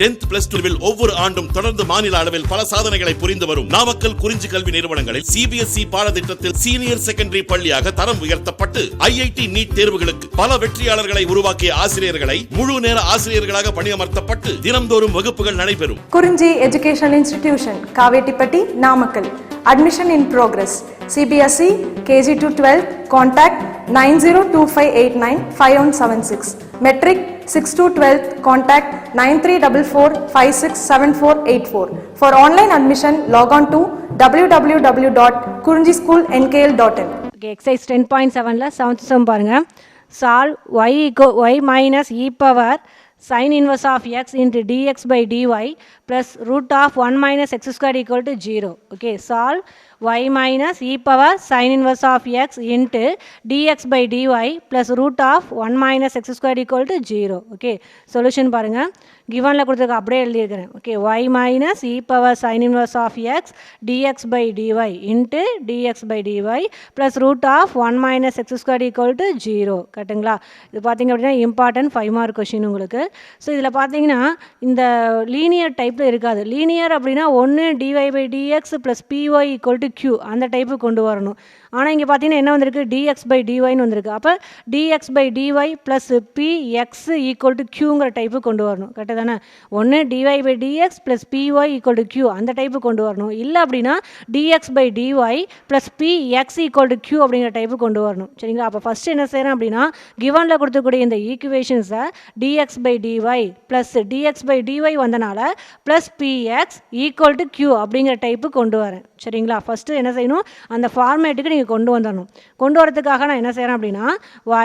10th plus 12 ஒவ்வொரு ஆண்டும் தொடர்ந்து மாநில அளவில் பல சாதனைகளை புரிந்து வரும் நாமக்கல் குறிஞ்சி கல்வி நிறுவனங்களில் CBSE பாடத்திட்டத்தில் சீனியர் செகண்டரி பள்ளியாக தரம் உயர்த்தப்பட்டு IIT நீட் தேர்வுகளுக்கு பல வெற்றியாளர்களை உருவாக்கிய ஆசிரியர்களை முழு நேர ஆசிரியர்களாக பணியமர்த்தப்பட்டு தினம்தோறும் வகுப்புகள் நடைபெறும். குறிஞ்சி educational institution, Kavettipatti, Namakkal. Admission in progress. CBSE KG to 12. Contact 9025895176. Metric 6 to 12. Contact 9344567484. For online admission, log on to www.kurinjischoolnkl.in. Okay, exercise 10.7 la 7th sum பாருங்க. Solve y minus e power sin inverse of x into dx by dy plus root of 1 minus x square equal to 0. Okay, solve y minus e power sin inverse of x into dx by dy plus root of 1 minus x square equal to 0. Okay, solution பாருங்க. givenல கொடுத்திருக்க அப்படியே எழுதி இருக்கிறேன். Okay, y minus e power sin inverse of x dx by dy into dx by dy plus root of 1 minus x square equal to 0. கரெக்ட்டுங்களா? இது பார்த்தீங்க அப்படின்னா important 5 mark question உங்களுக்கு. ஸோ இதில் பார்த்தீங்கன்னா இந்த லீனியர் டைப்பில் இருக்காது. லீனியர் அப்படின்னா ஒன்று dy by dx plus py equal to q அந்த டைப்பு கொண்டு வரணும். ஆனால் இங்கே பார்த்தீங்கன்னா என்ன வந்திருக்கு, dx by dyன்னு வந்திருக்கு. அப்போ dx by dy plus px equal to qங்கிற டைப்பு கொண்டு வரணும். கரெக்டாக தானே? ஒன்று dy by dx plus py equal to q அந்த டைப்பு கொண்டு வரணும். இல்லை அப்படின்னா dx by dy plus px equal to q அப்படிங்கிற டைப்பு கொண்டு வரணும். சரிங்களா? அப்போ ஃபஸ்ட்டு என்ன செய்கிறேன் அப்படின்னா கிவனில் கொடுத்துக்கூடிய இந்த ஈக்குவேஷன்ஸை dx by dy plus dx by dy வந்தனால plus px equal to q அப்படிங்கிற டைப்பு கொண்டு வரேன். சரிங்களா? ஃபஸ்ட்டு என்ன செய்யணும், அந்த ஃபார்மேட்டுக்கு நீங்கள் கொண்டு வந்துடணும். கொண்டு வரதுக்காக நான் என்ன செய்கிறேன் அப்படின்னா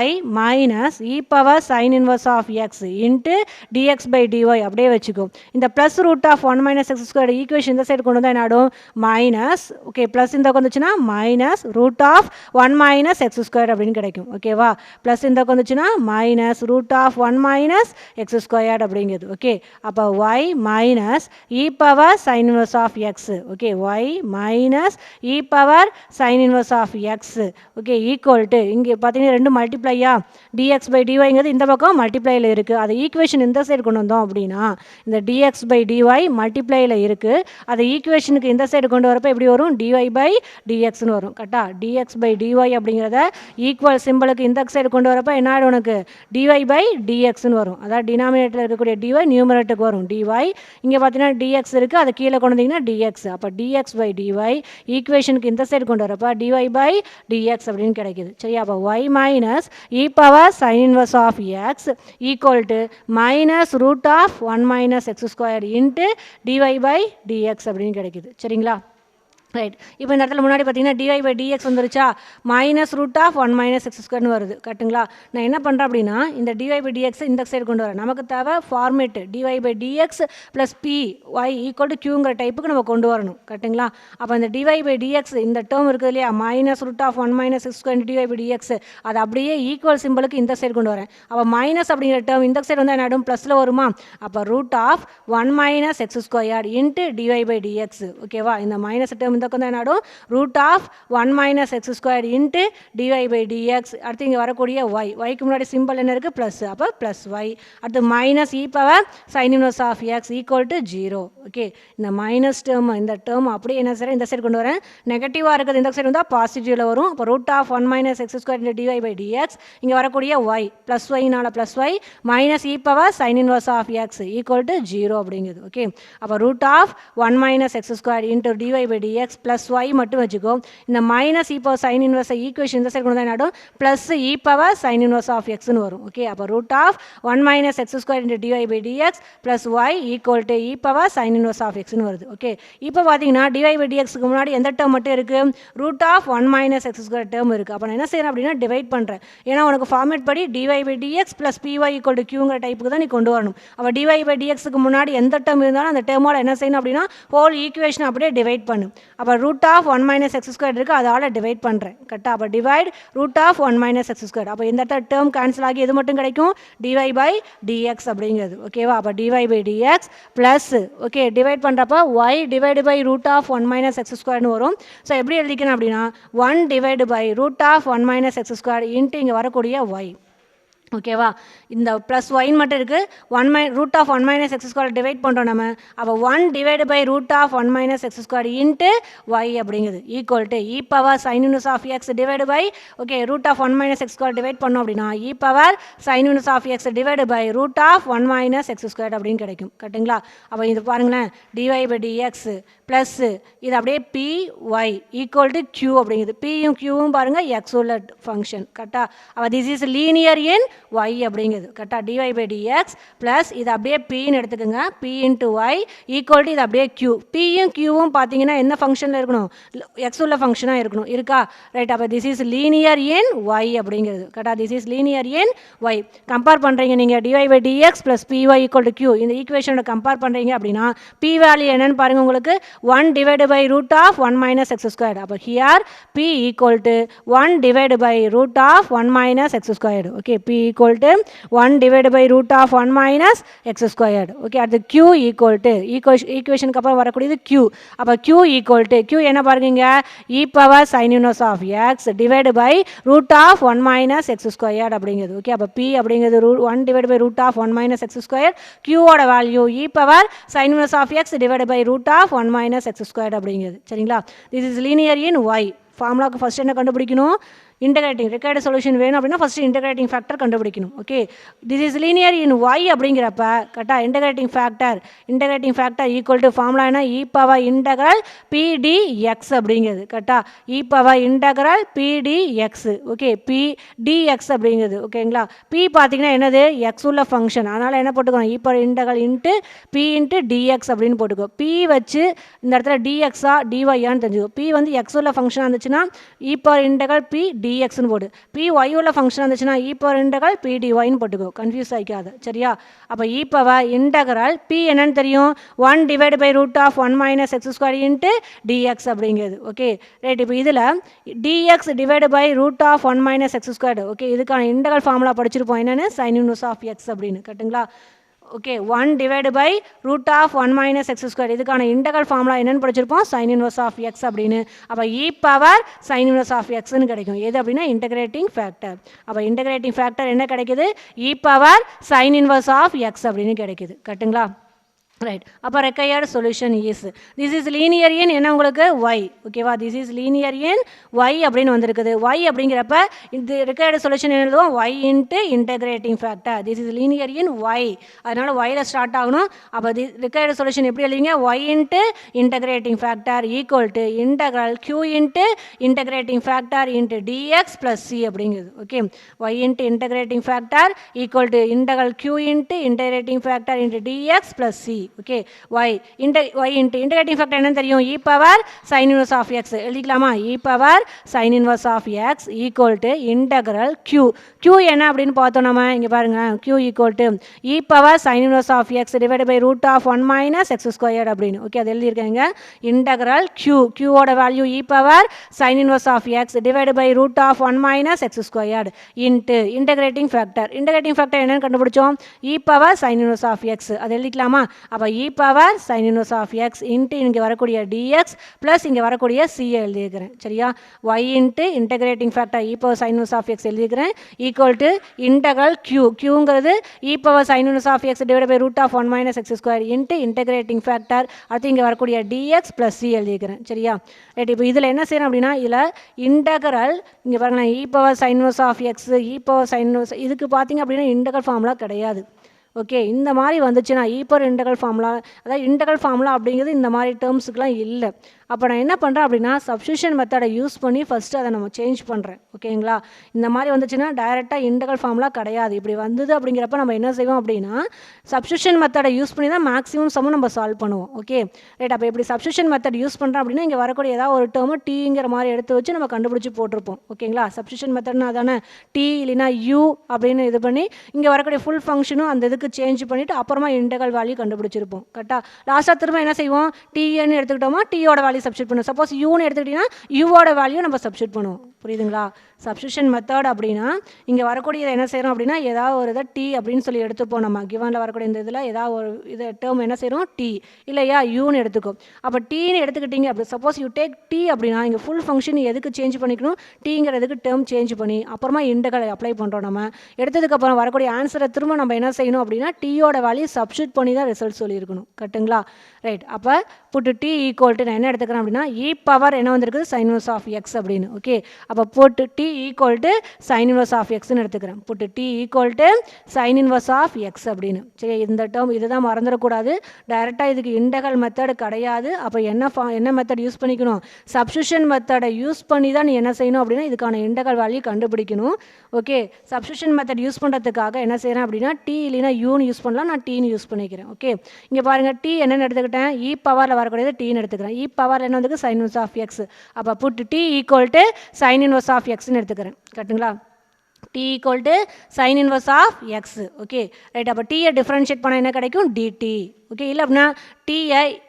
y minus e power sin inverse of x into dx by dy அப்படியே வச்சுக்கோ. இந்த plus root of 1 minus x square equation இந்த சைடு கொண்டு வந்தால் என்ன ஆடும், மைனஸ், ஓகே, ப்ளஸ் இந்த வந்துச்சுன்னா minus root of 1 minus x square அப்படின்னு கிடைக்கும். ஓகேவா? ப்ளஸ் இந்த வந்துச்சுன்னா minus root of 1 minus x square அப்படிங்கிறது. ஓகே, அப்போ y minus e power sin inverse of x. Okay, y minus e power sin inverse of x. Okay, equal to இங்கே பார்த்தீங்கன்னா ரெண்டு மல்டிப்ளையா, dx by dyங்கிறது இந்த பக்கம் மல்டிப்ளையில் இருக்குது. அதை ஈக்குவேஷன் இந்த சைடு கொண்டு வந்தோம் அப்படின்னா இந்த dx by dy மல்டிப்ளையில் இருக்குது. அதை ஈக்குவேஷனுக்கு இந்த சைடு கொண்டு வரப்போ எப்படி வரும், dy by dxன்னு வரும். கரெக்டாக? dx by dy அப்படிங்கிறத ஈக்குவல் சிம்பிளுக்கு இந்த சைடு கொண்டு வரப்போ என்ன ஆகிடும், உனக்கு dy by dxன்னு வரும். அதாவது டினாமினேட்டரில் இருக்கக்கூடிய dy நியூமரேட்டருக்கு வரும் dy. இங்கே பார்த்தீங்கன்னா dx இருக்குது, அதை கீழே கொண்டு வந்தீங்கன்னா dx. அப்போ dx by dy ஈக்குவேஷனுக்கு இந்த சைடு கொண்டு வரப்போ dy by dx அப்படின்னு கிடைக்குது. சரியா? அப்போ y minus e power sin inverse of x equal to minus root of 1 minus x square into dy by dx அப்படின்னு கிடைக்குது. சரிங்களா? ரைட். இப்போ இந்த இடத்துல முன்னாடி பார்த்தீங்கன்னா dy by dx வந்துருச்சா, minus root of 1 minus x ஸ்கொயர்னு வருது. கரெக்டுங்களா? நான் என்ன பண்ணுறேன் அப்படின்னா இந்த dy by dx இந்த சைடு கொண்டு வரேன். நமக்கு தேவை format dy by dx plus py equal to க்யூங்கிற டைப்புக்கு நம்ம கொண்டு வரணும். கரெக்டுங்களா? அப்போ இந்த dy by dx இந்த டேர்ம் இருக்குது இல்லையா, minus root of 1 minus x square dy by dx, அது அப்படியே ஈக்குவல் சிம்பிளுக்கு இந்த சைடு கொண்டு வரேன். அப்போ மைனஸ் அப்படிங்கிற டேர்ம் இந்த சைடு வந்து என்ன ஆகிடும், ப்ளஸில் வருமா. அப்போ root of 1 minus x square into dy by dx. ஓகேவா? இந்த minus term root of 1 minus x square into dy by dx. அடுத்து இங்கே வரக்கூடிய y, yக்கு முன்னாடி சிம்பிள் என்ன இருக்குது, ப்ளஸ். அப்போ ப்ளஸ் y. அடுத்து minus e power sin inverse of x equal to 0. Okay, இந்த மைனஸ் டேர்ம் இந்த டேர்ம் அப்படியே என்ன செய்கிறேன், இந்த சைடு கொண்டு வரேன். நெகட்டிவாக இருக்குது இந்த சைடு வந்தால் பாசிட்டிவில் வரும். அப்போ root of 1 minus x square into dy by dx. இங்கே வரக்கூடிய y ப்ளஸ் ஒய்னால plus y minus e power sin inverse of x equal to 0 அப்படிங்கிறது. ஓகே, அப்போ root of 1 minus x square into dy by dx plus y மட்டும் வச்சுக்கோ. இந்த minus e power sine inverse equation இந்த side கொண்டு தான் ஆடும், plus e power sine inverse of எக்ஸ்னு வரும். ஓகே, அப்போ root of 1 minus x square into dy by dx plus y equal to e power sine inverse of எக்ஸ்னு வருது. Okay, இப்போ பார்த்தீங்கன்னா dy by dxக்கு முன்னாடி எந்த டேர்ம் மட்டும் இருக்குது, root of 1 minus x square term இருக்குது. அப்போ நான் என்ன செய்கிறேன் அப்படின்னா டிவைட் பண்ணுறேன். ஏன்னா உனக்கு ஃபார்மேட் படி dy by dx plus py equal to க்யூங்கிற டைப்புக்கு தான் நீ கொண்டு வரணும். அப்போ dy by dxக்கு முன்னாடி எந்த டேர்ம் இருந்தாலும் அந்த டேர்மோட என்ன செய்யணும் அப்படின்னா ஹோல் ஈக்குவேஷன் அப்படியே டிவைட் பண்ணு. அப்போ root of 1 minus x square இருக்குது, அதால் டிவைட் பண்ணுறேன். கரெக்டாக? அப்போ divide root of 1 minus x square. அப்போ இந்த டேர்ம் கேன்சல் ஆகி எது மட்டும் கிடைக்கும், dy by dx அப்படிங்கிறது. ஓகேவா? அப்போ dy by dx plus, okay, divide பண்ணுறப்ப y divide by root of 1 minus x squareனு வரும். ஸோ எப்படி எழுதிக்கணும் அப்படின்னா 1 divide by root of 1 minus x square into இங்கே வரக்கூடிய y. ஓகேவா? இந்த ப்ளஸ் ஒயின் மட்டும் இருக்குது. Root of 1 minus x square divide பண்ணுறோம் நம்ம. அப்போ 1 divide by root of 1 minus x square into y அப்படிங்குது equal to e power sine inverse of x divide by okay root of 1 minus x square divide பண்ணோம் அப்படின்னா e power sine inverse of x divide by root of 1 minus x square அப்படின்னு கிடைக்கும். கரெக்டுங்களா? அப்போ இது பாருங்களேன், டிவை by dx plus இது அப்படியே p y equal to q அப்படிங்குது. பியும் கியூவும் பாருங்கள் எக்ஸ் உள்ள ஃபங்க்ஷன். கரெக்டாக? அப்போ this is linear in y அப்படிங்குது. கரெக்டாக? dy by dx ப்ளஸ் இது அப்படியே pன்னு எடுத்துக்கோங்க, p into y equal to இது அப்படியே q. pயும் qவும் பார்த்தீங்கன்னா என்ன ஃபங்க்ஷனில் இருக்கணும்? எக்ஸ் உள்ள ஃபங்க்ஷனாக இருக்கணும். இருக்கா? ரைட். அப்போ this is linear in y அப்படிங்கிறது. கரெக்டாக? This is linear in y. Compare பண்ணுறீங்க நீங்கள் dy by dx plus py equal to q. இந்த ஈக்குவேஷனோட கம்பேர் பண்ணுறீங்க அப்படின்னா p வேல்யூ என்னன்னு பாருங்கள் உங்களுக்கு. 1 divide by root of 1 minus x square. அப்போ here p equal to 1 divide by root of 1 minus x square. Okay, p equal to 1 divided by root of 1 minus x squared. Okay, at the q equal to equation க்கு அப்புறம் வரக்கூடியது q. அப்போ q equal to q என்ன பாருங்க, e power sin inverse of x divided by root of 1 minus x squared அப்படிங்கிறது. Okay, அப்போ p அப்படிங்கிறது 1 divided by root of 1 minus x squared. q ஓட value e power sin inverse of x divided by root of 1 minus x squared அப்படிங்கிறது. சரிங்களா? this is linear in y. ஃபார்முலாவுக்கு first என்ன கண்டுபிடிக்கணும்? Integrating required solution வேணும் அப்படின்னா first integrating factor கண்டுபிடிக்கணும். Okay, this is linear in y அப்படிங்கிறப்ப கரெக்டாக integrating factor equal to formula என்ன? E power integral p d x அப்படிங்கிறது. கரெக்டாக? E power integral p d x. Okay, p dx அப்படிங்கிறது. ஓகேங்களா? பி பார்த்தீங்கன்னா என்னது? எக்ஸ் உள்ள ஃபங்க்ஷன். அதனால் என்ன போட்டுக்கணும்? E power integral into p into dx அப்படின்னு போட்டுக்கோ. பி வச்சு இந்த இடத்துல டிஎக்ஸா டிஒய்யான்னு தெரிஞ்சுக்கோ. பி வந்து எக்ஸ் உள்ள ஃபங்க்ஷனாக இருந்துச்சுன்னா இ பவர் இன்டகரல் பி dxன்னு போடு. p y உள்ள ஃபங்க்ஷன் இருந்துச்சுன்னா e power integral p dy ன்னு போட்டுக்கோ. கன்ஃபியூஸ் ஆகிக்காது. சரியா? அப்போ e பவர் இன்டகரல் p என்னன்னு தெரியும்? 1 divide by root of 1 minus x square into dx அப்படிங்கிறது. Okay, right. இப்போ இதில் dx divide by root of 1 minus x square. Okay, இதுக்கான இன்டகரல் ஃபார்முலா படிச்சிருப்போம். என்னென்னு? சைன் இன்வர்ஸ் ஆஃப் எக்ஸ் அப்படின்னு. கரெக்டுங்களா? Okay, 1 divide by root of 1 minus x square. இதுக்கான integral formula என்னென்னு படிச்சிருப்போம்? சைன் இன்வர்ஸ் ஆஃப் எக்ஸ் அப்படின்னு. அப்போ e power sine inverse of எக்ஸ்ன்னு கிடைக்கும். எது அப்படின்னா இன்டகிரேட்டிங் ஃபேக்டர். அப்போ இன்டகிரேட்டிங் ஃபேக்டர் என்ன கிடைக்குது? E power sine inverse of x அப்படின்னு கிடைக்குது. கரெக்டுங்களா? ரைட். அப்போ required solution is this is linear in என்ன உங்களுக்கு? ஒய். ஓகேவா? This is linear in y அப்படின்னு வந்திருக்குது. ஒய் அப்படிங்கிறப்ப இது ரெக்கையர்டு சொல்யூஷன் எழுதுவோம் y into integrating factor. This is linear in y. அதனால் ஒயில் ஸ்டார்ட் ஆகணும். அப்போ ரெக்கையர்டு சொல்யூஷன் எப்படி எழுதிங்க? Y into integrating factor equal to integral q into integrating factor into dx plus C அப்படிங்கிறது. Okay, y into integrating factor equal to integral q into integrating factor into dx plus c. Okay, y into integrating factor என்னன்னு தெரியும்? E power sine inverse of x எழுதிக்கலாமா? E power sine inverse of x equal to integral q. Q என்ன அப்படின்னு பார்த்தோம் நம்ம. இங்கே பாருங்க, q equal to e power sine inverse of x divide by root of 1 minus x square அப்படின்னு. Okay, அது எழுதியிருக்காங்க. Integral q. கியூவோட value e power sine inverse of x divide by root of 1 minus x square into integrating factor. Integrating factor என்னன்னு கண்டுபிடிச்சோம்? E power sine inverse of x. அது எழுதிக்கலாமா? அப்போ e power sine inverse of x into இங்கே வரக்கூடிய dx plus இங்கே வரக்கூடிய சியை எழுதியிருக்கிறேன். சரியா? Y into integrating factor e power sine inverse of x எழுதிக்கிறேன் ஈக்குவல் டு இன்டகரல் கியூ. கியூங்கிறது e power sine inverse of x divide by root of 1 minus x square into integrating factor அடுத்து இங்கே வரக்கூடிய டிஎக்ஸ் ப்ளஸ் சி எழுதிக்கிறேன். சரியா? Right. இப்போ இதில் என்ன செய்யணும் அப்படின்னா இதில் இன்டகரல் இங்கே பாருங்களேன் e power sine inverse of x e power sine inverse இதுக்கு பார்த்தீங்க அப்படின்னா இன்டகரல் ஃபார்முலா கிடையாது. ஓகே, இந்த மாதிரி வந்துச்சுன்னா இ பவர் இன்டகரல் ஃபார்முலா, அதாவது இன்டகரல் ஃபார்முலா அப்படிங்கிறது இந்த மாதிரி டேர்ம்ஸுக்குலாம் இல்லை. அப்போ நான் என்ன பண்ணுறேன் அப்படின்னா சப்ஸ்டியூஷன் மெத்தடை யூஸ் பண்ணி ஃபஸ்ட்டு அதை நம்ம சேஞ்ச் பண்ணுறேன். ஓகேங்களா? இந்த மாதிரி வந்துச்சுன்னா டைரெக்டாக இன்டகரல் ஃபார்முலா கிடையாது. இப்படி வந்தது அப்படிங்கிறப்ப நம்ம என்ன செய்வோம் அப்படின்னா சப்ஸ்டியூஷன் மெத்தடை யூஸ் பண்ணி தான் மேக்ஸிமம் சம்மும் நம்ம சால்வ் பண்ணுவோம். Okay, right. அப்போ இப்படி சப்ஸ்டியூஷன் மெத்தட் யூஸ் பண்ணுறோம் அப்படின்னா இங்கே வரக்கூடிய ஏதாவது ஒரு டேர்மு டீங்கிற மாதிரி எடுத்து வச்சு நம்ம கண்டுபிடிச்சி போட்டிருப்போம். ஓகேங்களா? சப்ஸ்டியூஷன் மெத்தட்னா அதானே டி இல்லைனா யூ அப்படின்னு இது பண்ணி இங்கே வரக்கூடிய ஃபுல் ஃபங்க்ஷனும் அந்த இதுக்கு இதுக்கு சேஞ்ச் பண்ணிவிட்டு அப்புறமா இன்டெக்ரல் வேல்யூ கண்டுபிடிச்சிருப்போம். கரெக்டாக லாஸ்ட்டாக திரும்ப என்ன செய்வோம், டிஎன்னு எடுத்துக்கிட்டோமா டியோட வேல்யூ சப்ஸ்டியூட் பண்ணுவோம். சப்போஸ் யூன்னு எடுத்துக்கிட்டிங்கன்னா யூவோட வேல்யூ நம்ம சப்ஸ்டியூட் பண்ணுவோம். புரியுதுங்களா? சப்ஸ்டியூஷன் மெத்தட் அப்படின்னா இங்கே வரக்கூடியதை என்ன செய்கிறோம் அப்படின்னா ஏதாவது ஒரு இதை டி அப்படின்னு சொல்லி எடுத்துப்போம். நம்ம கிவனில் வரக்கூடிய இந்த இதில் ஏதாவது ஒரு இது டேர்ம் என்ன செய்கிறோம், டி இல்லையா யூன்னு எடுத்துக்கும். அப்போ டீன்னு எடுத்துக்கிட்டீங்க அப்படி சப்போஸ் யூ டேக் டி அப்படின்னா இங்கே ஃபுல் ஃபங்க்ஷன் எதுக்கு சேஞ்ச் பண்ணிக்கணும், டீங்கிறதுக்கு டேர்ம் சேஞ்ச் பண்ணி அப்புறமா இன்டெக்ரல் அப்ளை பண்ணுறோம். நம்ம எடுத்ததுக்கப்புறம் வரக்கூடிய ஆன்சரை திரும்ப நம்ம என்ன செய்யணும் அப்படின்னா டீயோட வேல்யூ சப்ஸ்டியூட் பண்ணி தான் ரிசல்ட் சொல்லியிருக்கணும். கரெக்டுங்களா? ரைட். அப்போ புட்டு டி ஈக்குவல் டு நான் என்ன எடுத்துக்கிறேன் அப்படின்னா இ பவர் என்ன வந்திருக்குது, சைன் இன்வர்ஸ் ஆஃப் எக்ஸ் அப்படின்னு. ஓகே, அப்போ போட்டு t equal to sine inverse of எக்ஸ்ன்னு எடுத்துக்கிறேன். Put t equal to sine inverse of x அப்படின்னு. சரி, இந்த டேர்ம் இதுதான் மறந்துடக்கூடாது. டைரெக்டாக இதுக்கு இன்டெக்ரல் மெத்தட் கிடையாது. அப்போ என்ன மெத்தட் யூஸ் பண்ணிக்கணும், சப்ஸ்டியூஷன் மெத்தடை யூஸ் பண்ணி தான் நீ என்ன செய்யணும் அப்படின்னா இதுக்கான இன்டெக்ரல் வேல்யூ கண்டுபிடிக்கணும். ஓகே, சப்ஸ்டியூஷன் மெத்தட் யூஸ் பண்ணுறதுக்காக என்ன செய்கிறேன் அப்படின்னா டி இல்லைனா யூன்னு யூஸ் பண்ணலாம், நான் டீன்னு யூஸ் பண்ணிக்கிறேன். ஓகே, இங்கே பாருங்கள் டி என்னென்னு எடுத்துக்கிட்டேன், இ பவரில் வரக்கூடியது டீன்னு எடுத்துக்கிறேன். இ பவர் என்ன வந்து சைன் இன்வர்ஸ் ஆஃப் எக்ஸ். அப்போ put t equal to sine inverse of எக்ஸ்ன்னு எடுத்துக்கிறேன். கரெக்டுங்களா? T equal to sine inverse of x. Okay, right. அப்போ டீயை டிஃப்ரென்ஷியேட் பண்ணால் என்ன கிடைக்கும், டிடி. ஓகே, இல்லை அப்படின்னா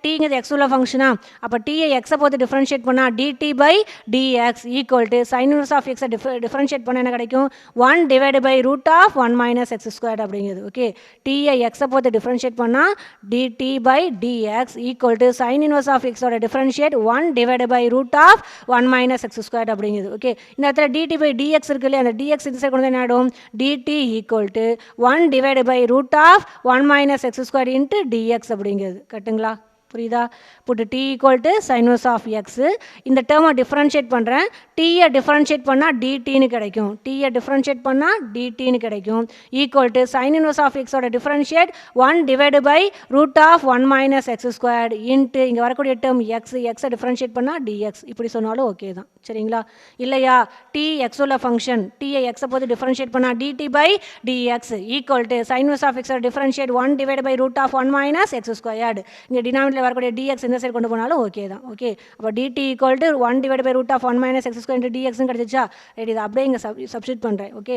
டீங்கிறது எக்ஸ் உள்ள ஃபங்க்ஷனா, அப்போ டீயை எக்ஸை பொறுத்து டிஃப்ரென்ஷியேட் பண்ணால் dt by dx equal to sine inverse of எக்ஸை டிஃப்ரென்ஷியேட் பண்ணால் என்ன கிடைக்கும், 1 divide by root of 1 minus x square அப்படிங்கிறது. ஓகே, டீயை எக்ஸை பொறுத்து டிஃப்ரென்ஷியேட் பண்ணால் dt by dx equal to sine inverse of எக்ஸோட differentiate 1 divide by root of 1 minus x square அப்படிங்கிறது. ஓகே, இந்த இடத்துல டிடி பை டிஎக்ஸ் இருக்கு இல்லையா, அந்த டிஎக்ஸ் இந்த சைடு கொண்டு என்ன ஆகிடும், dt equal to 1 divide by root of 1 minus x square into dx அப்படிங்கிறது. கரெக்டுங்களா? புரியுதா? Put t equal to sine inverse of x. இந்த டேர்மை டிஃப்ரென்ஷியேட் பண்ணுறேன். டீயை டிஃப்ரென்ஷியேட் பண்ணால் டிடின்னு கிடைக்கும். டீயை டிஃப்ரென்ஷியேட் பண்ணால் டிடின்னு கிடைக்கும். Equal to sine inverse of எக்ஸோட differentiate 1 divide by root of 1 minus x squared into இங்கே வரக்கூடிய டேர்ம் எக்ஸை டிஃப்ரென்ஷியேட் பண்ணால் டிஎக்ஸ். இப்படி சொன்னாலும் ஓகே தான். சரிங்களா? இல்லையா, டி எக்ஸ் உள்ள ஃபங்க்ஷன் டீயை எக்ஸை போது டிஃப்ரென்ஷியேட் பண்ணால் dt by dx equal to sine inverse of எக்ஸோட differentiate 1 divide by root of 1 minus x squared. இங்கே டினாமினேட்டர் வரக்கூடிய டிஎக்ஸ் இந்த சைடு கொண்டு போனாலும் ஓகே தான். ஓகே, அப்போ dt equal to 1 divide by root of 1 minus x square into டிஎக்ஸ்னு கிடச்சிச்சா. ரைட், இது அப்படியே இங்கே சப்ஸ்டியூட் பண்ணுறேன். Okay,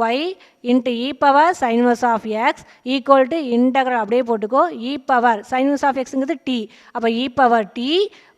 y into e power sine inverse of x equal to integral அப்படியே போட்டுக்கோ, இ பவர் சைன் இன்வர்ஸ் ஆஃப் எக்ஸுங்கிறது டி, அப்போ இ பவர் டி.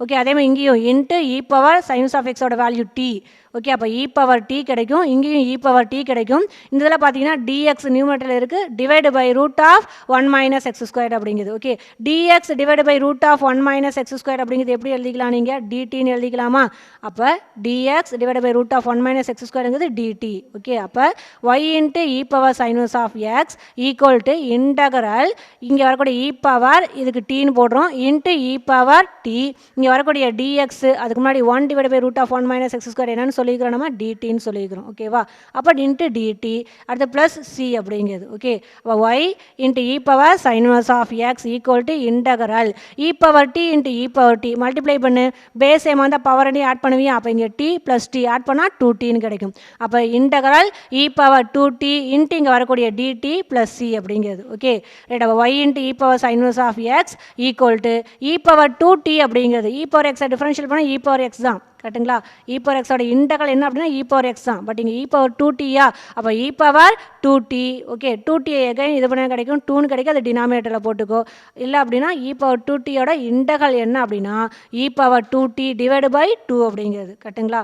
ஓகே, அதே மாதிரி இங்கேயும் into e power sine inverse of எக்ஸோட வேல்யூ டி. ஓகே, அப்போ இ பவர் டி கிடைக்கும், இங்கேயும் இ பவர் டி கிடைக்கும். இந்த இதில் பார்த்தீங்கன்னா டிஎக்ஸ் நியூமரேட்டரில் இருக்குது, divide by root of 1 minus x square அப்படிங்கிறது. Okay, dx divide by root of 1 minus x square அப்படிங்கிறது எப்படி எழுதிக்கலாம், நீங்கள் டிடின்னு எழுதிக்கலாமா. அப்போ dx divide by root of 1 minus x ஸ்கொயருங்கிறது டிடி. ஓகே, அப்போ y into e power sine inverse of x equal to integral இங்கே வரக்கூடிய இ பவர் இதுக்கு டீன்னு போடுறோம் இன்ட்டு இ பவர் டி. இங்கே வரக்கூடிய டிஎக்ஸ் அதுக்கு முன்னாடி 1 divide by root of 1 minus x square என்னன்னு சொல்லிக்கிறோம், நம்ம டிடின்னு சொல்லிக்கிறோம். ஓகேவா? அப்போ இன்ட்டு டிடி அடுத்து ப்ளஸ் சி அப்படிங்கிறது. ஓகே, அப்போ y into e power sine inverse of x equal to integral e power t into e power t multiply பண்ணு, பேஸ் ஏமா இருந்தால் பவர் அடி ஆட் பண்ணுவீங்க. அப்போ இங்கே டி ப்ளஸ் டி ஆட் பண்ணால் 2tன்னு கிடைக்கும். அப்போ integral e power 2t into இங்கே வரக்கூடிய டிடி ப்ளஸ் சி அப்படிங்கிறது. Okay, right. அப்போ y into e power sine inverse of x equal to e power 2t அப்படிங்கிறது. இ பவர் எக்ஸை டிஃபரன்ஷியல் பண்ணால் இ பவர் எக்ஸ் தான். கரெக்டுங்களா? இ பவர் எக்ஸோட இன்டெக்ரல் என்ன அப்படின்னா இ பவர் எக்ஸ் தான். பட் இங்கே இ பவர் 2tயா, அப்போ e power 2t. Okay, 2t again இது பண்ண கிடைக்கும், 2ன்னு கிடைக்கும், அது டினாமினேட்டரில் போட்டுக்கோ. இல்லை அப்படின்னா இ பவர் 2tயோட இன்டெக்ரல் என்ன அப்படின்னா e power 2t divide by 2 அப்படிங்கிறது. கரெக்டுங்களா?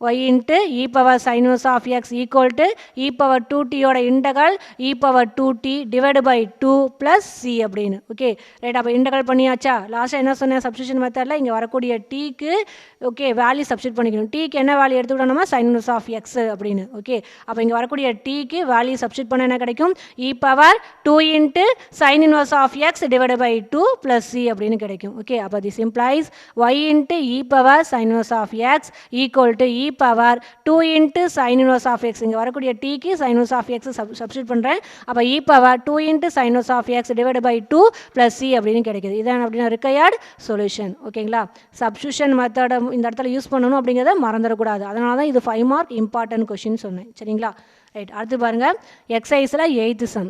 y into e power sin inverse of x equal to e power 2t ஓட integral e power 2t divided by 2 plus c அப்படின்னு. Okay right. அப்போ integral பண்ணியாச்சா? லாஸ்ட்டாக என்ன சொன்னேன், சப்ஸ்டியூஷன் மெத்தடில் இங்கே வரக்கூடிய டீக்கு ஓகே வேல்யூ சப்ஸ்டியூட் பண்ணிக்கணும். டீக்கு என்ன வேல்யூ எடுத்துக்கிட்டோம்னா sin inverse of x அப்படின்னு. ஓகே, அப்போ இங்கே வரக்கூடிய டீக்கு வேல்யூ சப்ஸ்டியூட் பண்ண என்ன கிடைக்கும், e power 2 into sin inverse of x divided by 2 plus c அப்படின்னு கிடைக்கும். ஓகே, அப்போ this implies y into e power sin inverse of x equal to e power 2 into sin inverse of x. இங்கே வரக்கூடிய டீக்கு sin inverse of x substitute பண்ணுறேன். அப்போ e power 2 into sin inverse of x divided by 2 plus c அப்படின்னு கிடைக்குது. இதான் அப்படின்னா required solution. ஓகேங்களா? சப்ஸ்டியூஷன் மெத்தடை இந்த இடத்துல யூஸ் பண்ணணும் அப்படிங்கிறத மறந்துடக்கூடாது. அதனால தான் இது 5 மார்க் இம்பார்ட்டன்ட் கொஷின் சொன்னேன். சரிங்களா? ரைட். அடுத்து பாருங்கள், எக்ஸசைஸில் 8th sum.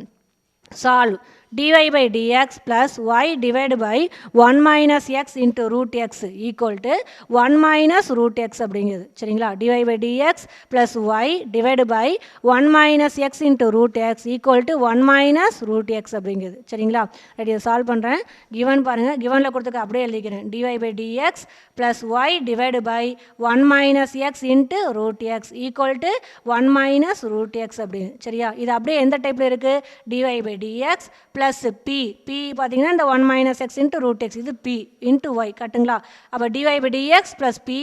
Solve dy by dx plus y divided by 1 minus x into root x equal to 1 minus root x அப்படிங்கிறது சரிங்களா. dy by dx plus y divided by 1 minus x into root x equal to 1 minus root x அப்படிங்கிறது சரிங்களா. Ready இதை solve பண்ணுறேன். Given பாருங்கள், கிவனில் கொடுத்துக்க அப்படியே எழுதிக்கிறேன். dy by dx plus y divided by 1 minus x into root x equal to 1 minus root x அப்படின்னு சரியா. இது அப்படியே எந்த டைப்பில் இருக்குது, dy by dx plus p பார்த்தீங்கன்னா இந்த 1 minus x into root x இது p into y கட்டுங்களா. அப்போ dy by dx plus py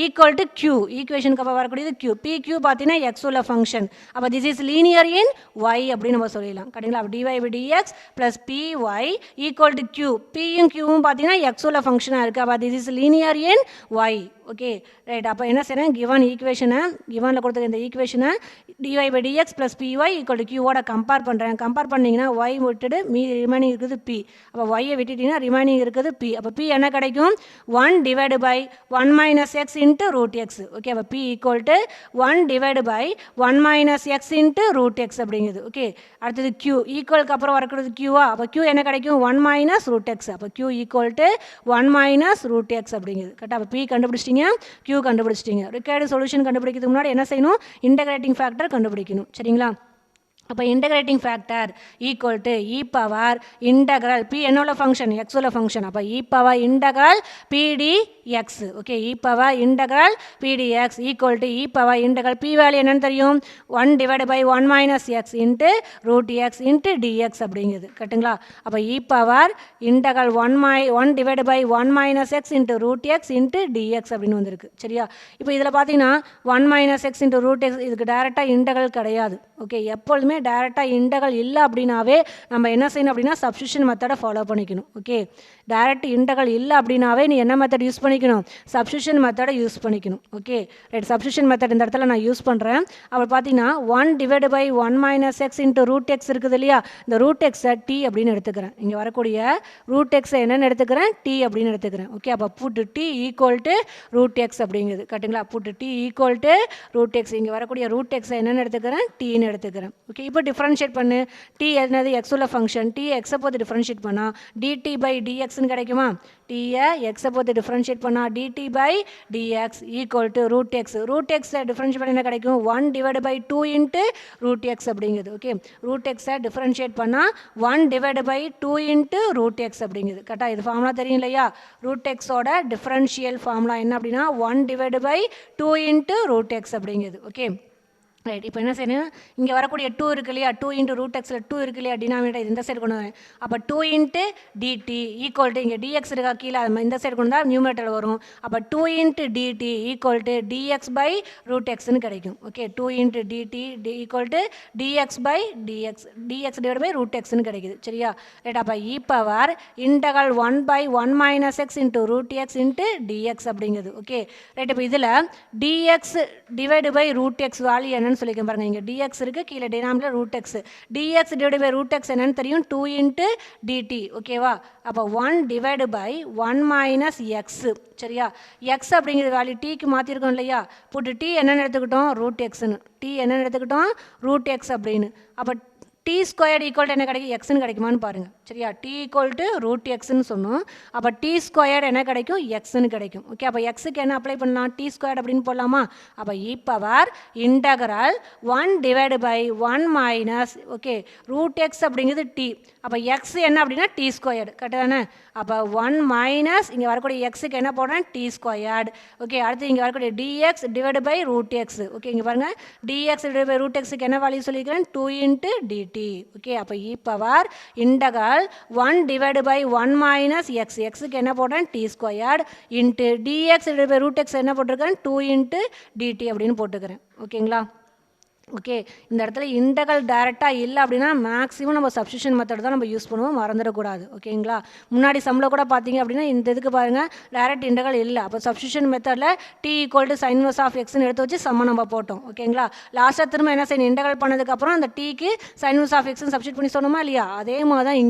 equal to q ஈக்குவேஷனுக்கு அப்போ வரக்கூடியது q. pq பார்த்தீங்கன்னா x உள்ள ஃபங்க்ஷன். அப்போ this is linear in y அப்படின்னு நம்ம சொல்லிடலாம் கட்டுங்களா. அப்போ dy by dx plus py equal to q. pயும் qவும் பார்த்தீங்கன்னா x உள்ள ஃபங்க்ஷனாக இருக்குது. அப்போ this is linear in y. Okay right. அப்போ என்ன செய்கிறேன், கிவன் ஈக்குவேஷனை கிவனில் கொடுத்துருக்க இந்த ஈக்குவேஷனை dy by dx plus py equal to qவோட கம்பேர் பண்ணுறேன். கம்பேர் பண்ணிங்கன்னா y விட்டுட்டு ரிமைனிங் இருக்குது p. அப்போ y விட்டுட்டிங்கன்னா ரிமைனிங் இருக்குது p. அப்போ p என்ன கிடைக்கும், 1 divided by 1 minus x into root x. Okay அப்போ p equal to 1 divided by 1 minus x into root x அப்படிங்குது. ஓகே அடுத்தது q ஈக்குவலுக்கு அப்புறம் வரக்கூடியது qவா. அப்போ q என்ன கிடைக்கும், 1 minus root x. அப்போ q equal to 1 minus root x அப்படிங்குது கரெக்டாக. அப்போ p கண்டுபிடிச்சிட்டிங்க, q கண்டுபிடிச்சிட்டிங்க. ரிக்வயர்டு சொல்யூஷன் கண்டுபிடிக்கிறதுக்கு முன்னாடி என்ன செய்யணும், இன்டகிரேட்டிங் ஃபேக்டர் கண்டுபிடிக்கணும் சரிங்களா. அப்போ integrating factor equal to e power integral P என்னோட ஃபங்க்ஷன் எக்ஸ் உள்ள ஃபங்க்ஷன். அப்போ e power integral P d x. Okay e power integral P d x equal to e power integral P value என்னன்னு தெரியும், 1 divide by 1 minus x into root x into dx அப்படிங்கிறது கட்டுங்களா. அப்போ e power integral 1 divide by 1 minus x into root x into dx அப்படின்னு வந்திருக்கு சரியா. இப்போ இதில் பார்த்தீங்கன்னா 1 minus x into root x இதுக்கு டேரெக்டாக இன்டகிரல் கிடையாது. ஓகே எப்பொழுதுமே டைரெக்டாக இன்டகல் இல்லை அப்படின்னாவே நம்ம என்ன செய்யணும் அப்படின்னா சப்ஸ்டியூஷன் மெத்தடை ஃபாலோ பண்ணிக்கணும். ஓகே டைரக்ட் இன்டகல் இல்லை அப்படின்னாவே நீ என்ன மெத்தட் யூஸ் பண்ணிக்கணும், சப்ஸ்டியூஷன் மெத்தடை யூஸ் பண்ணிக்கணும். Okay right. சப்ஸ்டியூஷன் மெத்தட் இந்த இடத்துல நான் யூஸ் பண்ணுறேன். அப்போ பார்த்தீங்கன்னா 1 divide by 1 minus x into root x இருக்குது இல்லையா, இந்த ரூட் எக்ஸை டி அப்படின்னு எடுத்துக்கிறேன். இங்கே வரக்கூடிய ரூட் எக்ஸை என்னென்னு எடுத்துக்கிறேன், டி அப்படின்னு எடுத்துக்கிறேன். ஓகே அப்போ put t equal to root x அப்படிங்கிறது கட்டுங்களா. Put t equal to root x, இங்கே வரக்கூடிய ரூட் எக்ஸை என்னென்னு எடுத்துக்கிறேன், டின்னு எடுத்துக்கிறேன். ஓகே இப்போ டிஃப்ரென்ஷியேட் பண்ணு. டி என்னது எக்ஸ் உள்ள ஃபங்க்ஷன், டி எக்ஸை போட்டு டிஃப்ரென்ஷியேட் பண்ணால் டிடி பை டிஎக்ஸ்ன்னு கிடைக்குமா. டீயை எக்ஸை போட்டு டிஃப்ரென்ஷியேட் பண்ணால் dt by dx equal to root x. Root எக்ஸை டிஃப்ரென்ஷியேட் பண்ண என்ன கிடைக்கும், 1 divide by 2 into root x அப்படிங்கிறது. ஓகே ரூட் எக்ஸை டிஃப்ரென்ஷியேட் பண்ணால் 1 divide by 2 into root x அப்படிங்கிறது கரெக்டாக. இது ஃபார்முலா தெரியும் இல்லையா, ரூட் எக்ஸோட டிஃப்ரென்ஷியல் ஃபார்முலா என்ன அப்படின்னா 1 divide by 2 into root x அப்படிங்கிறது. Okay right. இப்போ என்ன செய்யணும், இங்கே வரக்கூடிய 2 இருக்கு இல்லையா, 2 இன்ட்டு ரூட் எக்ஸில் 2 இருக்கு இல்லையா, டினாமினேட்டர் இது இந்த சைடு கொண்டு வரேன். அப்போ 2 இன்ட்டு டிடி ஈக்குவல் டு இங்கே டிஎக்ஸ் இருக்கா கீழே, அது இந்த சைடு கொண்டு வந்தால் நியூமரேட்டர் வரும். அப்போ 2 into dt equal to dx by root எக்ஸ்ன்னு கிடைக்கும். Okay 2 into dt equal to dx by dx divide by root எக்ஸ்ன்னு கிடைக்குது சரியா. ரைட். அப்போ e power integral 1 by 1 minus x into root x into dx அப்படிங்கிறது. Okay right. இப்போ இதில் dx divide by root x value என்னன்னு சொல்லிக்க பாருங்க. இங்கே dx இருக்கு, கீழே denominator root x. dx divide by root x என்னன்னு தெரியும், 2 இன்ட்டு டிடி. ஓகேவா. அப்போ 1 டிவைடு பை 1 மைனஸ் எக்ஸ் சரியா. எக்ஸ் அப்படிங்கிற வேல்யூ டீக்கு மாற்றிருக்கோம் இல்லையா, போட்டு டி என்னென்னு எடுத்துக்கிட்டோம், ரூட் எக்ஸ்ன்னு. டி என்னென்னு எடுத்துக்கிட்டோம், ரூட் எக்ஸ் அப்படின்னு. அப்போ டி ஸ்கொயர்டு ஈக்குவல் டு என்ன கிடைக்கும், எக்ஸ்ன்னு கிடைக்குமான்னு பாருங்கள் சரியா. டி ஈக்குவல் டு ரூட் எக்ஸ்ன்னு சொன்னோம். அப்போ டி ஸ்கொயர்டு என்ன கிடைக்கும், எக்ஸ்ன்னு கிடைக்கும். ஓகே அப்போ எக்ஸுக்கு என்ன அப்ளை பண்ணலாம், டி ஸ்கொயர்டு அப்படின்னு போடலாமா. அப்போ e power integral 1 divide by 1 minus okay root x அப்படிங்கிறது டி. அப்போ எக்ஸ் என்ன அப்படின்னா டி ஸ்கொயர்டு கரெக்டாக தானே. அப்போ 1 மைனஸ் இங்கே வரக்கூடிய எக்ஸுக்கு என்ன போடுறேன், டி ஸ்கொயர்டு. ஓகே அடுத்து இங்கே வரக்கூடிய dx divide by root x. Okay இங்கே பாருங்கள், டிஎக்ஸ் டிவைடு பை ரூட் எக்ஸுக்கு என்ன வேல்யூ சொல்லிக்கிறேன், 2 இன்ட்டு டிடி. ஓகே அப்போ e power integral 1 divide by 1 minus x, எக்ஸுக்கு என்ன போடுறேன், t squared into dx divide by root x என்ன போட்டிருக்கேன், 2 இன்ட்டு டிடி அப்படின்னு போட்டுக்கிறேன். ஓகேங்களா. ஓகே இந்த இடத்துல இன்டகல் டைரெக்டாக இல்லை அப்படின்னா மேக்ஸிமம் நம்ம சப்ஸ்டியூஷன் மெத்தட் தான் நம்ம யூஸ் பண்ணுவோம், மறந்துடக்கூடாது. ஓகேங்களா. முன்னாடி சம்மில் கூட பார்த்தீங்க அப்படின்னா இந்த இதுக்கு பாருங்கள் டைரக்ட் இன்டகல் இல்லை. அப்போ சப்ஸ்டியூஷன் மெத்தடில் t equal to sine inverse of எக்ஸ்ன்னு எடுத்து வச்சு சம்ம நம்ம போட்டோம். ஓகேங்களா. லாஸ்ட்டாக திரும்ப என்ன செய்யணும், இன்டகல் பண்ணதுக்கப்புறம் அந்த டீக்கு சைன் இன்வர்ஸ் ஆஃப் எக்ஸ்ன்னு சப்ஸ்டியூட் பண்ணி சொன்னோமா இல்லையா, அதே மாதிரி தான்